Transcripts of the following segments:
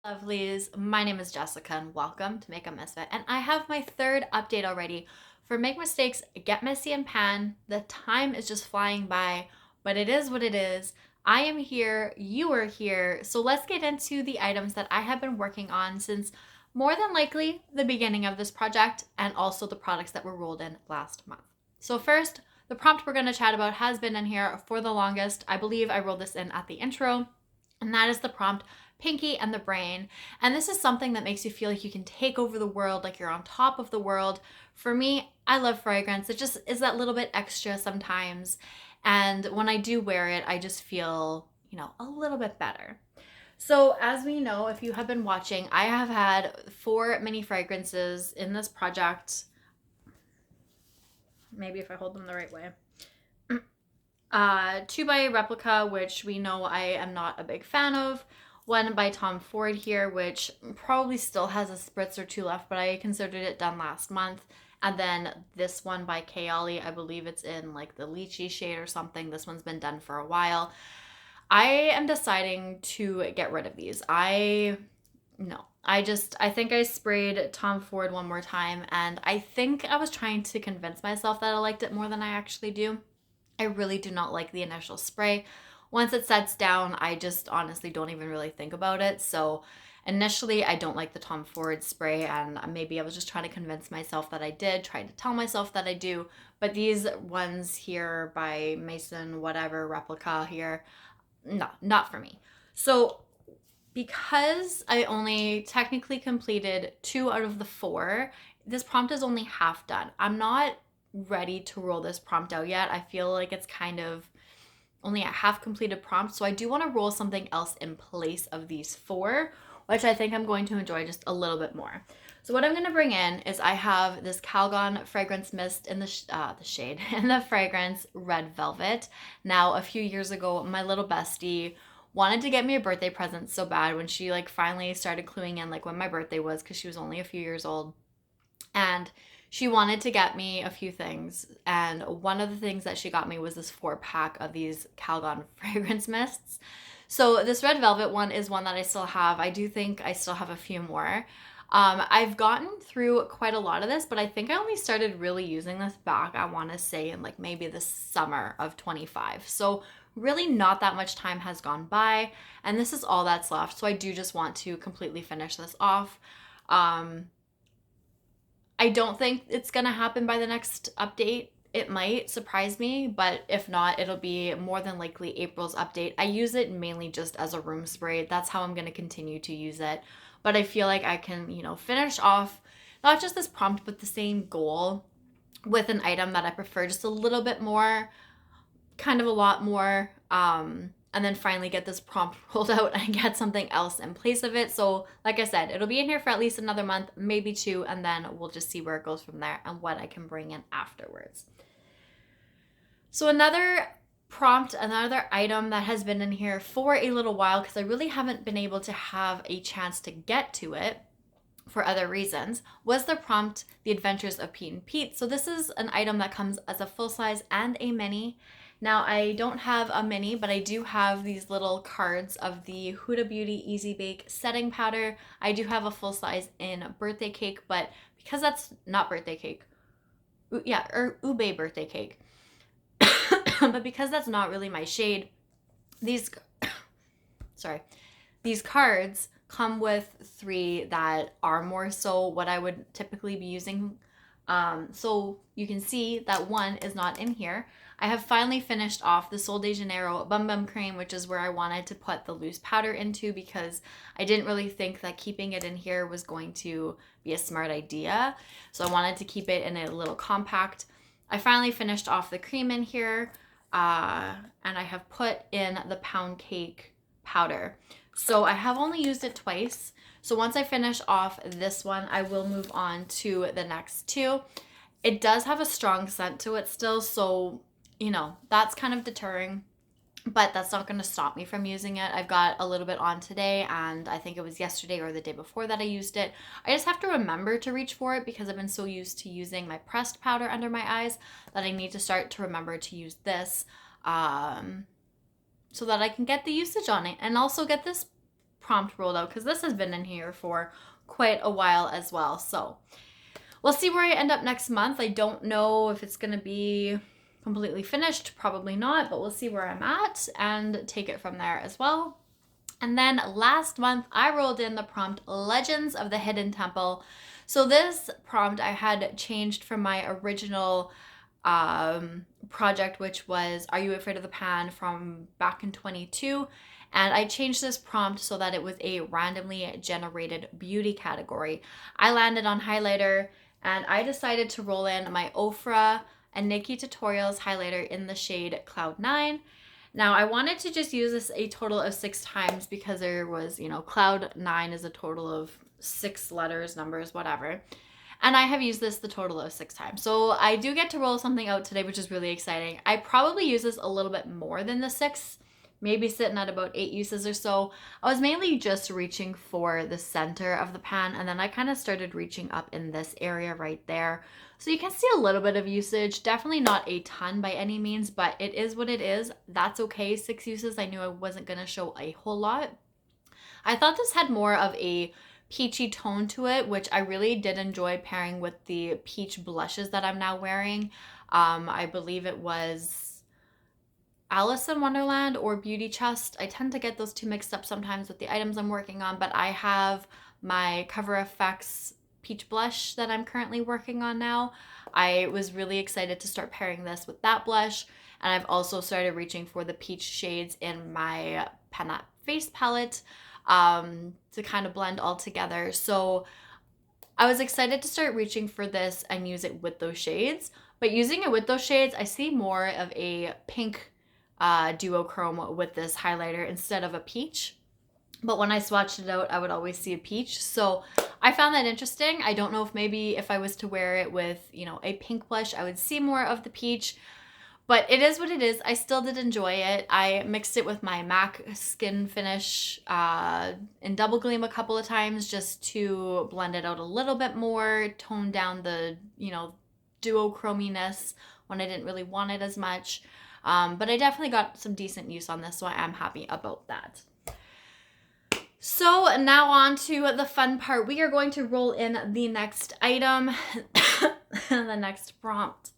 Lovelies, my name is Jessica and welcome to Makeup.misfit, and I have my third update already for Make Mistakes, Get Messy and Pan. The time is just flying by, but it is what it is. I am here, you are here, so let's get into the items that I have been working on since more than likely the beginning of this project, and also the products that were rolled in last month. So first, the prompt we're going to chat about has been in here for the longest. I believe I rolled this in at the intro, and that is the prompt Pinky and the Brain. And this is something that makes you feel like you can take over the world, like you're on top of the world. For me, I love fragrance. It just is that little bit extra sometimes. And when I do wear it, I just feel, a little bit better. So, as we know, if you have been watching, I have had 4 mini fragrances in this project. Maybe if I hold them the right way. 2 by Replica, which we know I am not a big fan of. 1 by Tom Ford here, which probably still has a spritz or 2 left, but I considered it done last month. And then this one by Kayali, I believe it's in like the lychee shade or something. This one's been done for a while. I am deciding to get rid of these. I think I sprayed Tom Ford one more time, and I think I was trying to convince myself that I liked it more than I actually do. I really do not like the initial spray. Once it sets down, I just honestly don't even really think about it. So initially, I don't like the Tom Ford spray, and maybe I was just trying to convince myself that I did, trying to tell myself that I do. But these ones here by Mason, whatever, Replica here, no, not for me. So because I only technically completed 2 out of the 4, this prompt is only half done. I'm not ready to roll this prompt out yet. I feel like it's kind of only a half completed prompt. So I do want to roll something else in place of these 4, which I think I'm going to enjoy just a little bit more. So what I'm going to bring in is I have this Calgon fragrance mist in the shade, in the fragrance Red Velvet. Now, a few years ago, my little bestie wanted to get me a birthday present so bad when she finally started cluing in when my birthday was, because she was only a few years old. And she wanted to get me a few things, and one of the things that she got me was this 4-pack of these Calgon fragrance mists. So this Red Velvet one is one that I still have. I do think I still have a few more. I've gotten through quite a lot of this, but I think I only started really using this back, I want to say, in maybe the summer of 25. So really not that much time has gone by, and this is all that's left. So I do just want to completely finish this off. I don't think it's going to happen by the next update. It might surprise me, but if not, it'll be more than likely April's update. I use it mainly just as a room spray. That's how I'm going to continue to use it. But I feel like I can, finish off not just this prompt, but the same goal with an item that I prefer just a little bit more, kind of a lot more. And then finally get this prompt rolled out and get something else in place of it. So like I said, it'll be in here for at least another month, maybe 2, and then we'll just see where it goes from there and what I can bring in afterwards. So another prompt, another item that has been in here for a little while, because I really haven't been able to have a chance to get to it for other reasons, was the prompt, The Adventures of Pete and Pete. So this is an item that comes as a full size and a mini. Now, I don't have a mini, but I do have these little cards of the Huda Beauty Easy Bake setting powder. I do have a full size in birthday cake, but because that's not birthday cake, or ube birthday cake, but because that's not really my shade, these cards come with 3 that are more so what I would typically be using. So you can see that 1 is not in here. I have finally finished off the Sol de Janeiro Bum Bum Cream, which is where I wanted to put the loose powder into, because I didn't really think that keeping it in here was going to be a smart idea. So I wanted to keep it in a little compact. I finally finished off the cream in here, and I have put in the pound cake powder. So I have only used it twice. So once I finish off this one, I will move on to the next 2. It does have a strong scent to it still, so that's kind of deterring, but that's not going to stop me from using it. I've got a little bit on today, and I think it was yesterday or the day before that I used it. I just have to remember to reach for it, because I've been so used to using my pressed powder under my eyes that I need to start to remember to use this, so that I can get the usage on it and also get this prompt rolled out because this has been in here for quite a while as well. So we'll see where I end up next month. I don't know if it's going to be completely finished, probably not, but we'll see where I'm at and take it from there as well. And then last month, I rolled in the prompt Legends of the Hidden Temple. So this prompt I had changed from my original project, which was Are You Afraid of the Pan from back in 22. And I changed this prompt so that it was a randomly generated beauty category. I landed on highlighter and I decided to roll in my ofrfaxnikkitutorials highlighter in the shade Cloud 9. Now I wanted to just use this a total of 6 times because there was, Cloud 9 is a total of 6 letters, numbers, whatever. And I have used this the total of 6 times. So I do get to roll something out today, which is really exciting. I probably use this a little bit more than the 6, maybe sitting at about 8 uses or so. I was mainly just reaching for the center of the pan, and then I kind of started reaching up in this area right there. So you can see a little bit of usage, definitely not a ton by any means, but it is what it is. That's okay, 6 uses. I knew I wasn't gonna show a whole lot. I thought this had more of a peachy tone to it, which I really did enjoy pairing with the peach blushes that I'm now wearing. I believe it was Alice in Wonderland or Beauty Chest. I tend to get those two mixed up sometimes with the items I'm working on, but I have my Cover FX peach blush that I'm currently working on now. I was really excited to start pairing this with that blush, and I've also started reaching for the peach shades in my Penat face palette to kind of blend all together. So I was excited to start reaching for this and use it with those shades, but using it with those shades, I see more of a pink duochrome with this highlighter instead of a peach. But when I swatched it out, I would always see a peach. So I found that interesting. I don't know if maybe if I was to wear it with, a pink blush, I would see more of the peach. But it is what it is. I still did enjoy it. I mixed it with my MAC Skin Finish in Double Gleam a couple of times just to blend it out a little bit more, tone down the, duochrominess when I didn't really want it as much. But I definitely got some decent use on this, so I am happy about that. So now on to the fun part. We are going to roll in the next item, the next prompt,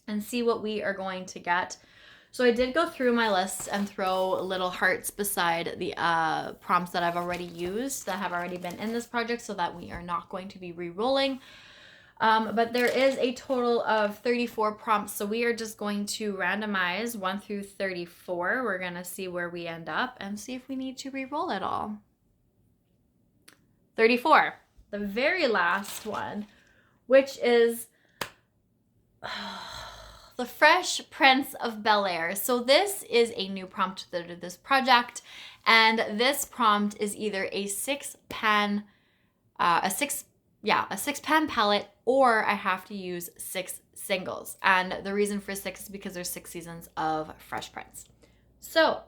and see what we are going to get. So I did go through my list and throw little hearts beside the prompts that I've already used that have already been in this project so that we are not going to be re-rolling. But there is a total of 34 prompts, so we are just going to randomize 1 through 34. We're going to see where we end up and see if we need to re-roll it all. 34, the very last one, which is the Fresh Prince of Bel-Air. So this is a new prompt to this project, and this prompt is either a 6-pan palette, or I have to use 6 singles. And the reason for 6 is because there's 6 seasons of Fresh Prince. So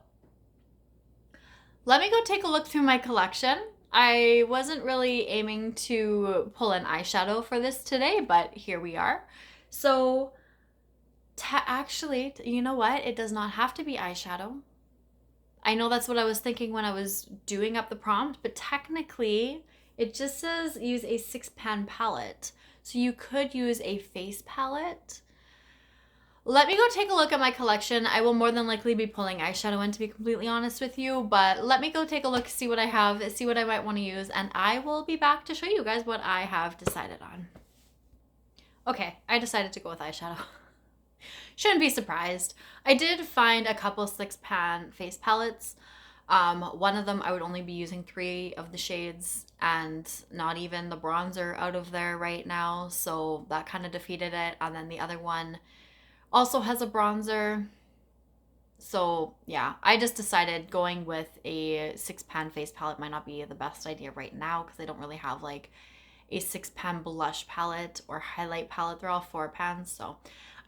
let me go take a look through my collection. I wasn't really aiming to pull an eyeshadow for this today, but here we are. So actually, you know what? It does not have to be eyeshadow. I know that's what I was thinking when I was doing up the prompt, but technically it just says use a 6-pan palette. So you could use a face palette. Let me go take a look at my collection. I will more than likely be pulling eyeshadow in, to be completely honest with you, but let me go take a look, see what I have, see what I might want to use, and I will be back to show you guys what I have decided on. Okay, I decided to go with eyeshadow. Shouldn't be surprised. I did find a couple 6-pan face palettes. One of them I would only be using 3 of the shades and not even the bronzer out of there right now, so that kind of defeated it. And then the other one also has a bronzer. So yeah, I just decided going with a 6-pan face palette might not be the best idea right now because I don't really have like a 6-pan blush palette or highlight palette. They're all 4 pans, so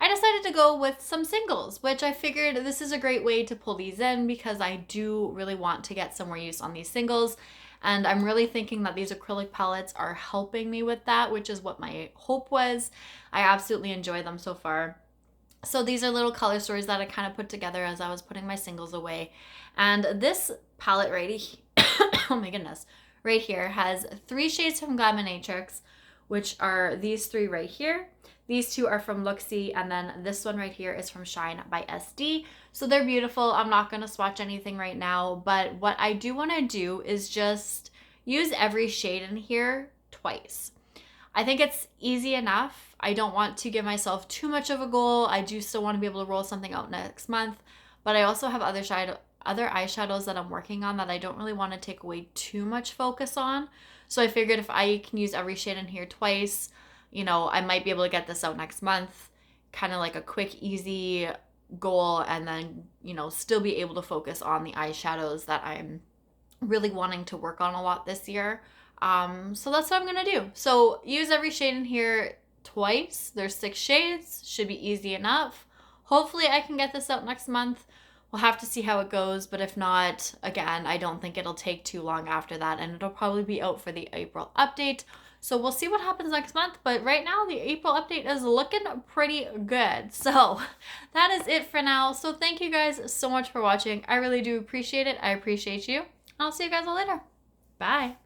I decided to go with some singles, which I figured this is a great way to pull these in because I do really want to get some more use on these singles. And I'm really thinking that these acrylic palettes are helping me with that, which is what my hope was. I absolutely enjoy them so far. So these are little color stories that I kind of put together as I was putting my singles away. And this palette right here, oh my goodness, right here has 3 shades from Glaminatrix, which are these 3 right here. These 2 are from Looksy, and then this one right here is from Shine by SD. So they're beautiful. I'm not going to swatch anything right now, but what I do want to do is just use every shade in here twice. I think it's easy enough. I don't want to give myself too much of a goal. I do still want to be able to roll something out next month, but I also have other eyeshadows that I'm working on that I don't really want to take away too much focus on. So I figured if I can use every shade in here twice, you know, I might be able to get this out next month, kind of like a quick, easy goal, and then, you know, still be able to focus on the eyeshadows that I'm really wanting to work on a lot this year. So that's what I'm gonna do. So use every shade in here twice. There's 6 shades, should be easy enough. Hopefully I can get this out next month. We'll have to see how it goes, but if not, again, I don't think it'll take too long after that, and it'll probably be out for the April update. So we'll see what happens next month, but right now the April update is looking pretty good. So that is it for now. So thank you guys so much for watching. I really do appreciate it. I appreciate you. I'll see you guys all later. Bye.